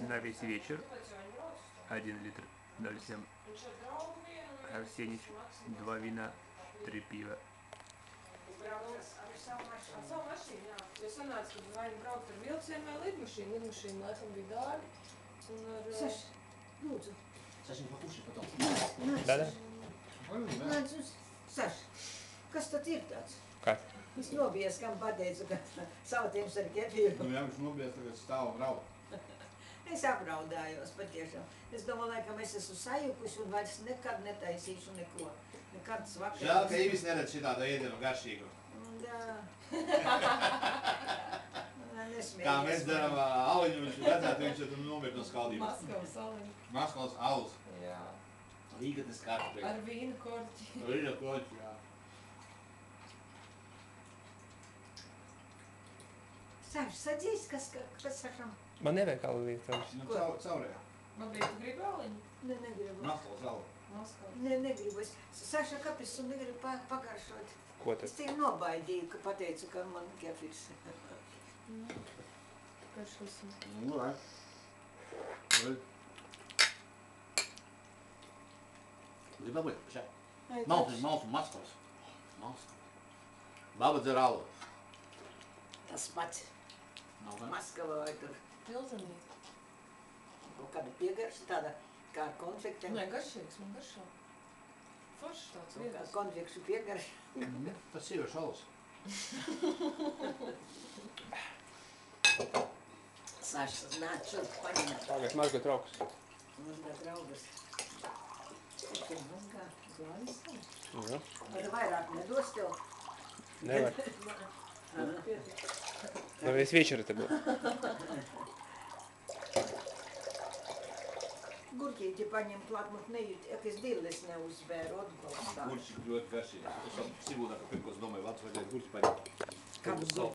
на весь вечер. 1 литр 0,7. Арсенич, 2 вина, 3 пива. Savu mašīnu, jā. Jo sanāca, ka vai nu braukt ar vilcienu vai lidmašīnu. Lidmašīna laikam bija dārga. Un ar... Саш, лūdzu. Саша, покушай потом. Да-да. Nāc uz... Saš, kas tad ir tāds? Kāds? Es nobijies, kam pateicu, ka sautījums ar kefīru. Nu, jā, viņš nobijies, tagad stāv un rauda. Es apraudājos patiešām. Es domāju, laikam es esmu sajukusi un vairs nekad netaisīšu neko. Nekāds vakars. Žēl, ka Īvis neredz šitādu ēdienu garšīgu. Jā. Nesmējies. Kā mēs darām aliņu, viņš redzētu, viņš tur nomirt no skaldības. Maskavas aliņu. Maskavas alus. Jā. Rīgates kartupeļi. Ar vīnu korķi. Rīga koķi, jā. Saš, sadzīst, kas Sašam? Man nevajag alu vietas. Nu, caurējā. Man bija, tu gribi aliņu? Ne, negribu. Maskavas alu. Maskavas. Ne, negribu. Saša, kāpēc tu negribu pagaršot? Ko Es tad? tevi nobaidīju, ka pateicu, ka man kefirs. Karšosim. Nu, vai. Gribi pabūt? Šā. Maltu Maskavas. Maskavas. Baba dzer alu. Tas pats. Nav, vai? Maskava vai tur. Pilzenīt. Kaut kāda piegarša, tāda kā ar konfektiem. Nē, garšīgs, man garšā. Foršs tāds Kā viegls. konfekšu piegarša. Tas sieviešu alus. Sašas, nāc šurp, paņemēt. Tagad mazga trauks. Mazgāt raugas. Tur mazgā, glānis. Jā. Vai vairāk nedos tev? Nevar. На весь вечер это было. Gurķīti paņem klāt, mut nejūt, ja es dilles neuzvēru atbalstā. Gurķi ļoti garšīgi. Es jau Sigūdā, ka pirmkos domāju, Latvijas vajadzētu gurķi paņemt. Kādu